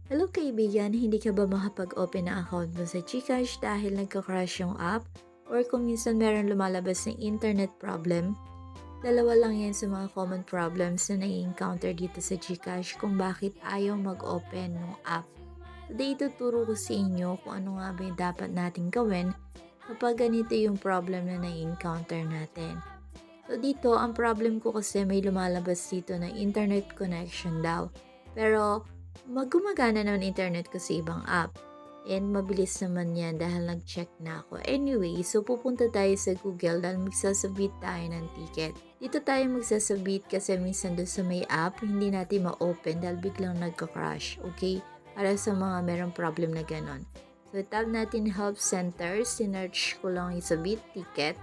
Hello kaibigan, hindi ka ba makapag-open ng account mo sa GCash dahil nagka-crash yung app? Or kung minsan meron lumalabas ng internet problem? Dalawa lang yan sa mga common problems na nai-encounter dito sa GCash kung bakit ayaw mag-open ng app. Today, tuturo ko sa inyo kung ano nga ba yung dapat natin gawin kapag ganito yung problem na nai-encounter natin. So dito, ang problem ko kasi may lumalabas dito na internet connection daw. Pero gumagana naman internet ko sa ibang app. And mabilis naman yan dahil nag-check na ako. Anyway, so pupunta tayo sa Google dahil magsasabit tayo ng ticket. Dito tayo magsasabit kasi minsan doon sa may app, hindi natin ma-open dahil biglang nagka-crash. Okay? Para sa mga merong problem na ganon. So tab natin Help Center, sinearch ko lang yung sabit ticket.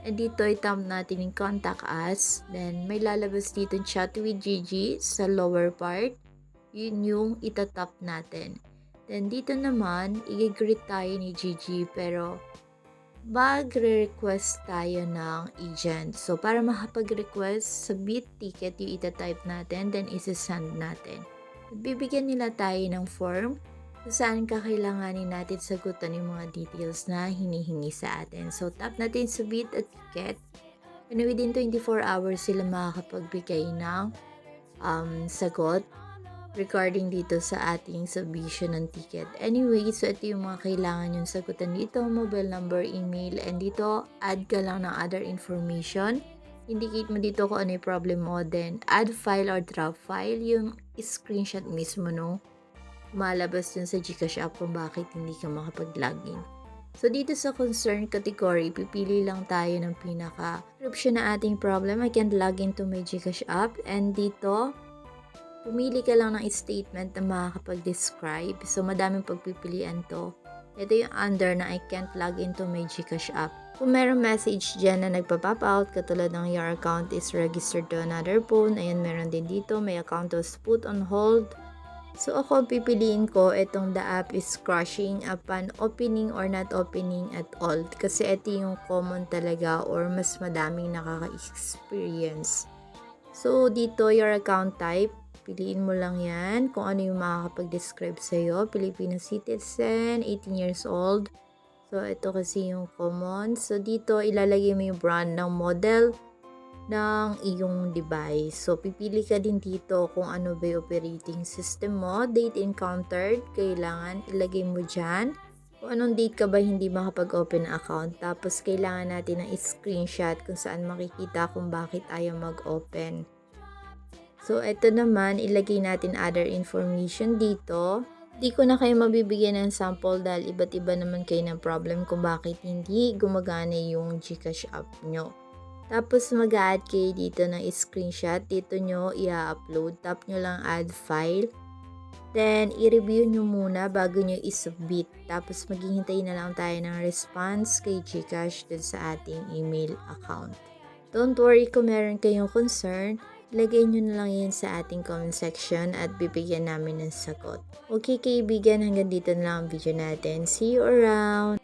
And dito itam natin yung contact us. Then may lalabas dito chat with Gigi sa lower part. Yun yung itatap natin. Then dito naman, i-greet tayo ni Gigi pero mag-request tayo ng agent. So para makapag-request, submit ticket yung itatype natin, then isa-send natin. Bibigyan nila tayo ng form kung saan kakailanganin natin sagutan yung mga details na hinihingi sa atin. So tap natin submit a ticket. And within 24 hours sila makakapagbigay ng sagot regarding dito sa ating submission ng ticket. Anyway, so ito yung mga kailangan yung sagutan dito, mobile number, email, and dito add ka lang ng other information. Indicate mo dito kung ano yung problem mo, then add file or drop file, yung screenshot mismo no malabas dun sa GCash app kung bakit hindi ka makapag-login. So dito sa concern category, pipili lang tayo ng pinaka description na ating problem. I can't log into my GCash app, and dito pumili ka lang ng statement na makakapag-describe. So, madaming pagpipilian to. Ito yung under na I can't log into my GCash app. Kung meron message dyan na nagpa-pop out, katulad ng your account is registered to another phone. Ayan, meron din dito. My account was put on hold. So, ako pipiliin ko itong the app is crashing upon opening or not opening at all. Kasi ito yung common talaga or mas madaming nakaka-experience. So, dito your account type. Piliin mo lang yan kung ano yung makakapag-describe sa'yo. Filipino citizen, 18 years old. So, ito kasi yung common. So, dito ilalagay mo yung brand ng model ng iyong device. So, pipili ka din dito kung ano ba yung operating system mo. Date encountered, kailangan ilagay mo dyan. Kung anong date ka ba hindi makapag-open ng account. Tapos, kailangan natin ng screenshot kung saan makikita kung bakit ayaw mag-open. So, ito naman, ilagay natin other information dito. Di ko na kayo mabibigyan ng sample dahil iba't iba naman kayo ng problem kung bakit hindi gumagana yung GCash app nyo. Tapos, mag-add kayo dito ng screenshot. Dito nyo i-upload. Tap nyo lang add file. Then, i-review nyo muna bago nyo i-submit. Tapos, maghihintay na lang tayo ng response kay GCash dun sa ating email account. Don't worry kung meron kayong concern. Ilagay nyo na lang yan sa ating comment section at bibigyan namin ng sagot. Okay kaibigan, hanggang dito na lang ang video natin. See you around!